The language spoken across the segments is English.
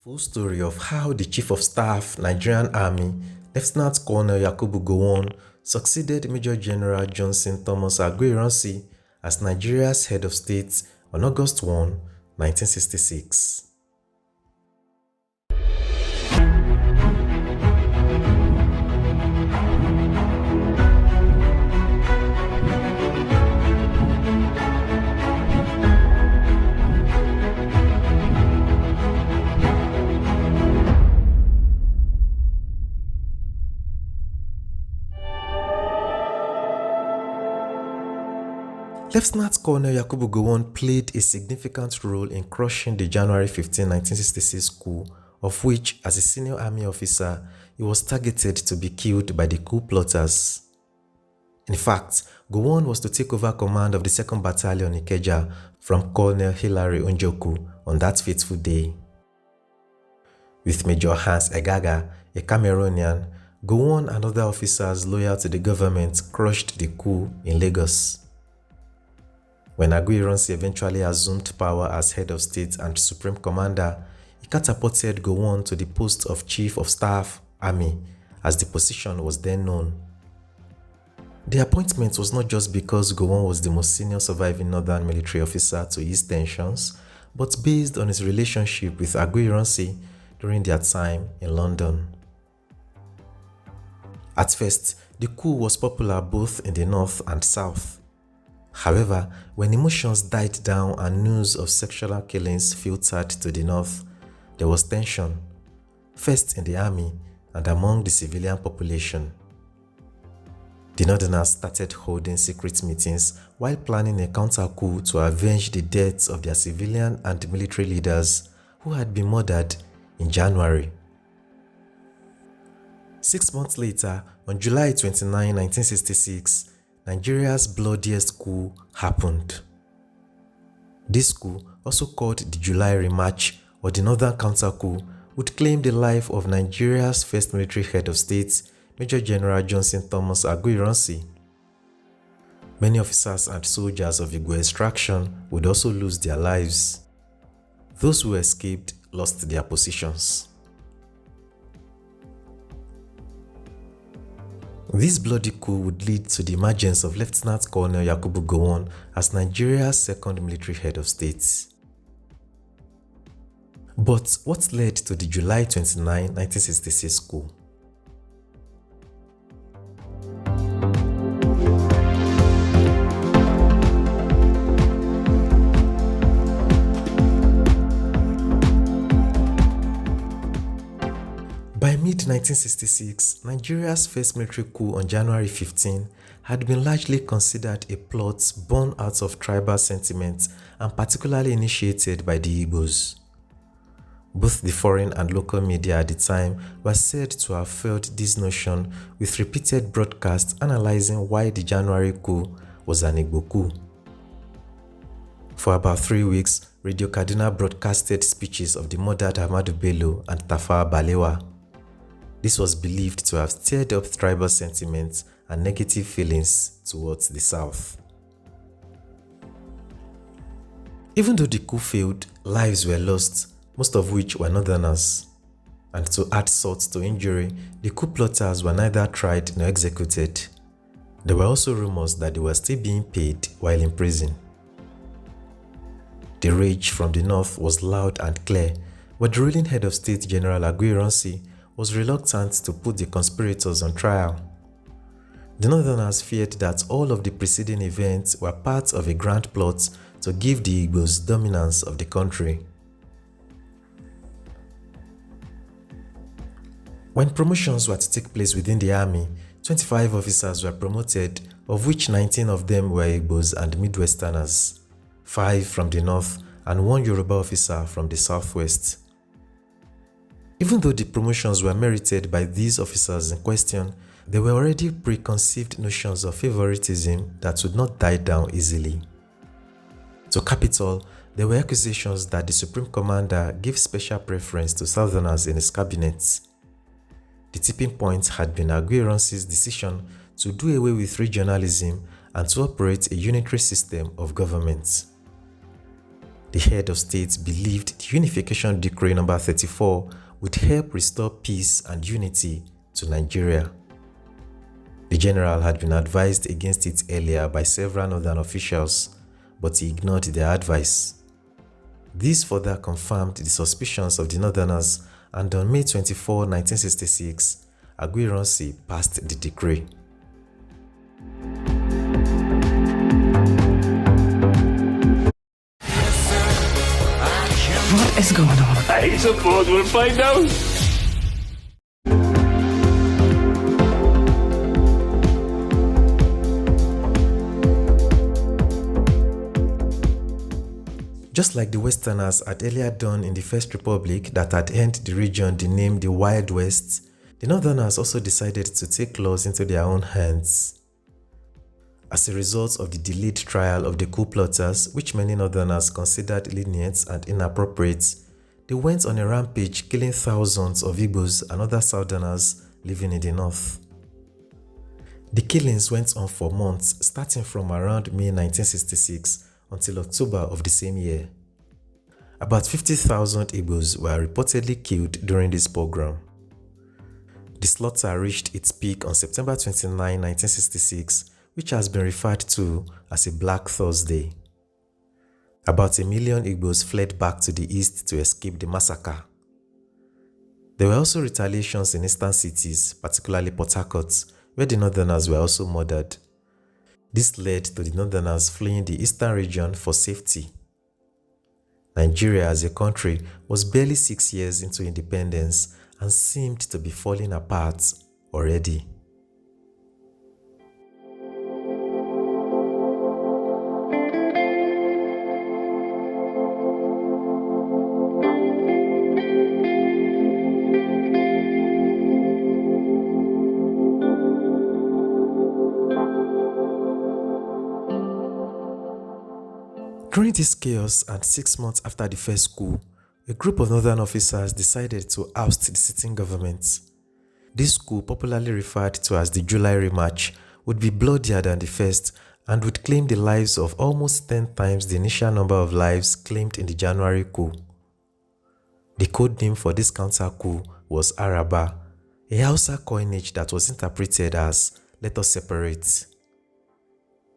Full story of how the Chief of Staff, Nigerian Army, Lt.Col Yakubu Gowon succeeded Major General Johnson Thomas Aguiyi-Ironsi as Nigeria's head of state on August 1, 1966. Lt.Col Yakubu Gowon played a significant role in crushing the January 15, 1966 coup, of which, as a senior army officer, he was targeted to be killed by the coup plotters. In fact, Gowon was to take over command of the 2nd Battalion Ikeja from Colonel Hilary Njoku on that fateful day. With Major Hans Egaga, a Cameroonian, Gowon and other officers loyal to the government crushed the coup in Lagos. When Aguiyi-Ironsi eventually assumed power as head of state and supreme commander, he catapulted Gowon to the post of Chief of Staff, Army, as the position was then known. The appointment was not just because Gowon was the most senior surviving northern military officer to ease tensions, but based on his relationship with Aguiyi-Ironsi during their time in London. At first, the coup was popular both in the north and south. However, when emotions died down and news of sexual killings filtered to the north, there was tension, first in the army and among the civilian population. The northerners started holding secret meetings while planning a counter-coup to avenge the deaths of their civilian and military leaders who had been murdered in January. 6 months later, on July 29, 1966, Nigeria's bloodiest coup happened. This coup, also called the July Remarch or the Northern Counter-Coup, would claim the life of Nigeria's first military head of state, Major General Johnson Thomas Aguiyi-Ironsi. Many officers and soldiers of Igbo extraction would also lose their lives. Those who escaped lost their positions. This bloody coup would lead to the emergence of Lt.Col Yakubu Gowon as Nigeria's second military head of state. But what led to the July 29, 1966 coup? By mid-1966, Nigeria's first military coup on January 15 had been largely considered a plot born out of tribal sentiment and particularly initiated by the Igbos. Both the foreign and local media at the time were said to have felt this notion with repeated broadcasts analyzing why the January coup was an Igbo coup. For about 3 weeks, Radio Kaduna broadcasted speeches of the murdered Ahmadu Bello and Tafawa Balewa. This was believed to have stirred up tribal sentiments and negative feelings towards the South. Even though the coup failed, lives were lost, most of which were northerners. And to add salt to injury, the coup plotters were neither tried nor executed. There were also rumors that they were still being paid while in prison. The rage from the north was loud and clear, but the ruling head of state, General Aguiyi-Ironsi, was reluctant to put the conspirators on trial. The northerners feared that all of the preceding events were part of a grand plot to give the Igbos dominance of the country. When promotions were to take place within the army, 25 officers were promoted, of which 19 of them were Igbos and Midwesterners, 5 from the north and 1 Yoruba officer from the southwest. Even though the promotions were merited by these officers in question, there were already preconceived notions of favoritism that would not die down easily. To cap it all, there were accusations that the Supreme Commander gave special preference to Southerners in his cabinet. The tipping point had been Aguiyi-Ironsi's decision to do away with regionalism and to operate a unitary system of government. The head of state believed the Unification Decree No. 34 would help restore peace and unity to Nigeria. The general had been advised against it earlier by several northern officials, but he ignored their advice. This further confirmed the suspicions of the northerners, and on May 24, 1966, Aguiyi-Ironsi passed the decree. What is going on? I suppose we'll find out. Just like the Westerners had earlier done in the First Republic that had earned the region the name the Wild West, the Northerners also decided to take laws into their own hands. As a result of the delayed trial of the coup plotters, which many Northerners considered lenient and inappropriate, they went on a rampage, killing thousands of Igbos and other Southerners living in the north. The killings went on for months, starting from around May 1966 until October of the same year. About 50,000 Igbos were reportedly killed during this pogrom. The slaughter reached its peak on September 29, 1966, which has been referred to as a Black Thursday. About 1 million Igbos fled back to the east to escape the massacre. There were also retaliations in eastern cities, particularly Port Harcourt, where the Northerners were also murdered. This led to the Northerners fleeing the eastern region for safety. Nigeria as a country was barely 6 years into independence and seemed to be falling apart already. During this chaos and 6 months after the first coup, a group of northern officers decided to oust the sitting government. This coup, popularly referred to as the July Remarch, would be bloodier than the first and would claim the lives of almost 10 times the initial number of lives claimed in the January coup. The code name for this counter-coup was Araba, a Hausa coinage that was interpreted as "Let us separate."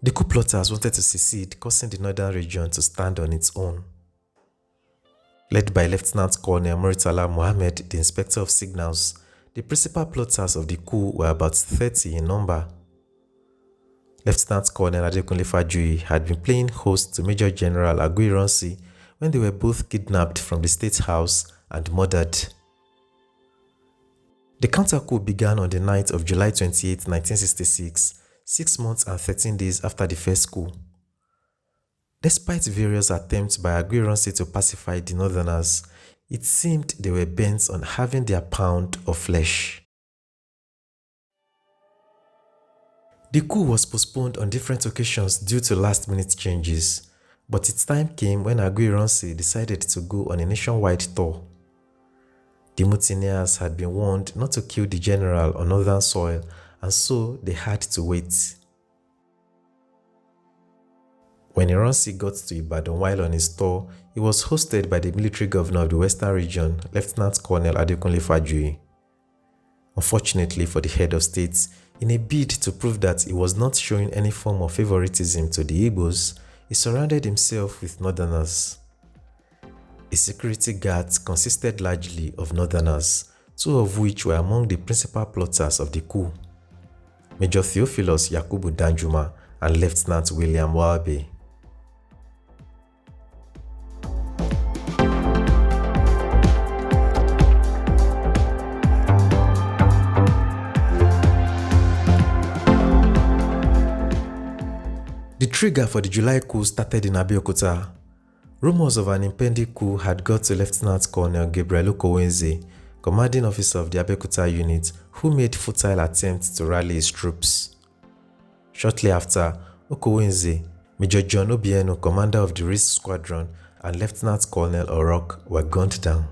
The coup plotters wanted to secede, causing the northern region to stand on its own. Led by Lt.Col Murtala Mohammed, the Inspector of Signals, the principal plotters of the coup were about 30 in number. Lt.Col Adekunle had been playing host to Major General Aguiyi-Ironsi when they were both kidnapped from the State House and murdered. The counter-coup began on the night of July 28, 1966, 6 months and 13 days after the first coup. Despite various attempts by Aguiyi-Ironsi to pacify the Northerners, it seemed they were bent on having their pound of flesh. The coup was postponed on different occasions due to last-minute changes, but its time came when Aguiyi-Ironsi decided to go on a nationwide tour. The mutineers had been warned not to kill the general on northern soil, and so they had to wait. When Ironsi got to Ibadan while on his tour, he was hosted by the military governor of the Western region, Lt.Col Adekunle. Unfortunately for the head of state, in a bid to prove that he was not showing any form of favoritism to the Igbos, he surrounded himself with northerners. His security guards consisted largely of northerners, 2 of which were among the principal plotters of the coup: Major Theophilus Yakubu Danjuma and Lieutenant William Wabe. The trigger for the July coup started in Abeokuta. Rumors of an impending coup had got to Lt.Col Gabriel Okowenze, commanding officer of the Abeokuta unit, who made futile attempts to rally his troops. Shortly after, Okowenze, Major John Obieno, commander of the Risk Squadron, and Lt.Col Orok were gunned down.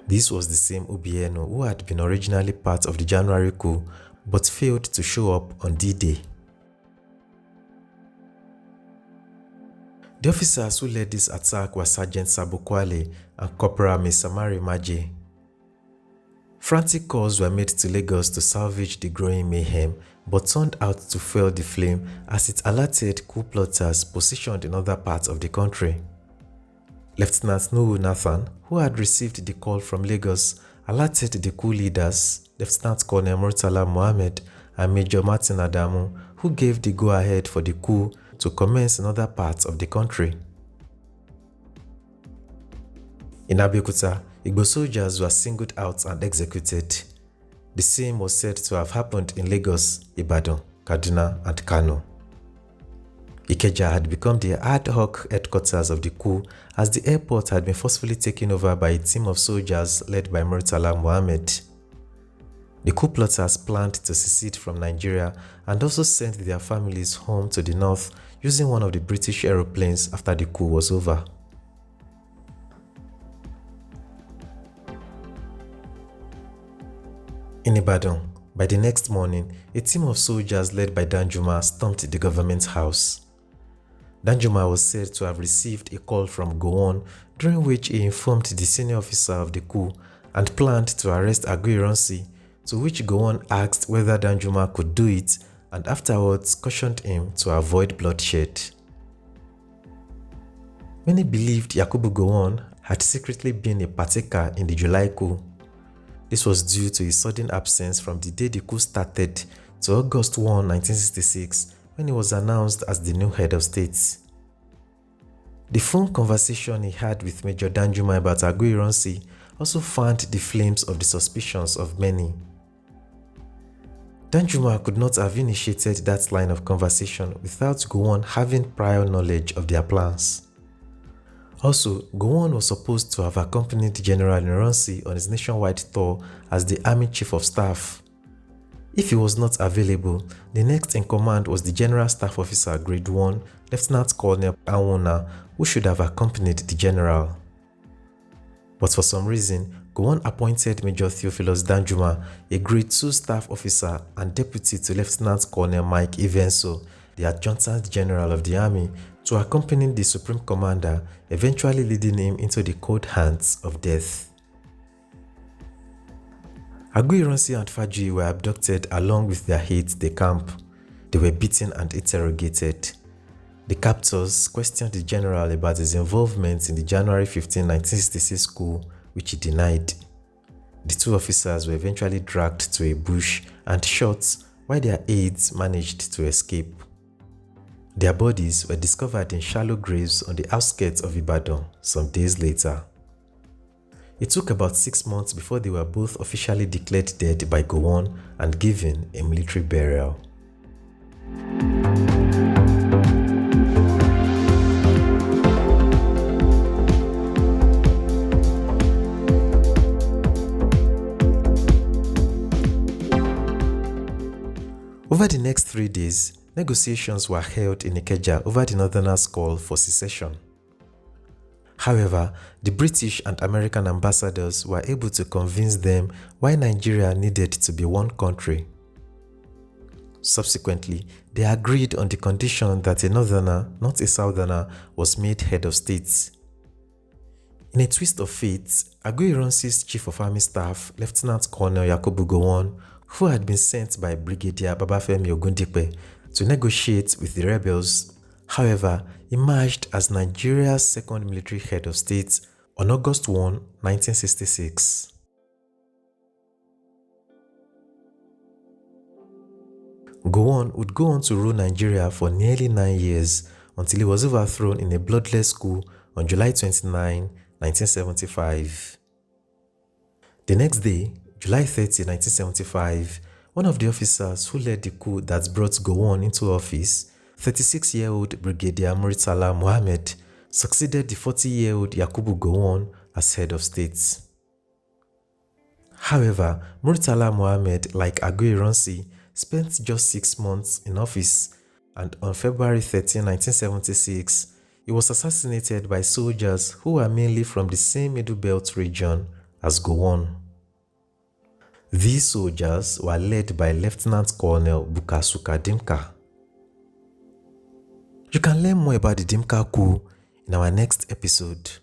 This was the same Obieno who had been originally part of the January coup but failed to show up on D-Day. The officers who led this attack were Sergeant Sabo Kwale and Corporal Mesamari Maje. Frantic calls were made to Lagos to salvage the growing mayhem, but turned out to fuel the flame as it alerted coup plotters positioned in other parts of the country. Lieutenant Nuhu Nathan, who had received the call from Lagos, alerted the coup leaders, Lt.Col Murtala Mohammed and Major Martin Adamu, who gave the go-ahead for the coup to commence in other parts of the country. In Abeokuta, Igbo soldiers were singled out and executed. The same was said to have happened in Lagos, Ibadan, Kaduna, and Kano. Ikeja had become the ad hoc headquarters of the coup as the airport had been forcefully taken over by a team of soldiers led by Murtala Mohammed. The coup plotters planned to secede from Nigeria and also sent their families home to the north using one of the British aeroplanes after the coup was over. In Ibadan, by the next morning, a team of soldiers led by Danjuma stormed the government house. Danjuma was said to have received a call from Gowon, during which he informed the senior officer of the coup and planned to arrest Aguiyi-Ironsi, to which Gowon asked whether Danjuma could do it and afterwards cautioned him to avoid bloodshed. Many believed Yakubu Gowon had secretly been a partaker in the July coup. This was due to his sudden absence from the day the coup started to August 1, 1966, when he was announced as the new head of state. The phone conversation he had with Major Danjuma about Aguiyi-Ironsi also fanned the flames of the suspicions of many. Danjuma could not have initiated that line of conversation without Gowon having prior knowledge of their plans. Also, Gowon was supposed to have accompanied General Ironsi on his nationwide tour as the Army Chief of Staff. If he was not available, the next in command was the General Staff Officer Grade 1, Lt.Col Awona, who should have accompanied the General. But for some reason, Gowon appointed Major Theophilus Danjuma, a Grade 2 Staff Officer and Deputy to Lt.Col Mike Ivenso, the Adjutant General of the Army, to accompany the Supreme Commander, eventually leading him into the cold hands of death. Aguiyi-Ironsi and Faji were abducted along with their aides de camp. They were beaten and interrogated. The captors questioned the general about his involvement in the January 15, 1966 coup, which he denied. The two officers were eventually dragged to a bush and shot, while their aides managed to escape. Their bodies were discovered in shallow graves on the outskirts of Ibadan some days later. It took about 6 months before they were both officially declared dead by Gowon and given a military burial. Over the next 3 days, negotiations were held in Ikeja over the Northerners' call for secession. However, the British and American ambassadors were able to convince them why Nigeria needed to be one country. Subsequently, they agreed on the condition that a Northerner, not a Southerner, was made head of state. In a twist of fate, Aguiyi-Ironsi's Chief of Army Staff, Lt.Col Yakubu Gowon, who had been sent by Brigadier Babafemi Ogundipe to negotiate with the rebels, however, emerged as Nigeria's second military head of state on August 1, 1966. Gowon would go on to rule Nigeria for nearly 9 years until he was overthrown in a bloodless coup on July 29, 1975. The next day, July 30, 1975, one of the officers who led the coup that brought Gowon into office, 36-year-old Brigadier Murtala Mohammed, succeeded the 40-year-old Yakubu Gowon as head of state. However, Murtala Mohammed, like Aguiyi-Ironsi, spent just 6 months in office, and on February 13, 1976, he was assassinated by soldiers who were mainly from the same Middle Belt region as Gowon. These soldiers were led by Lt.Col Bukasuka Dimka. You can learn more about the Dimka coup in our next episode.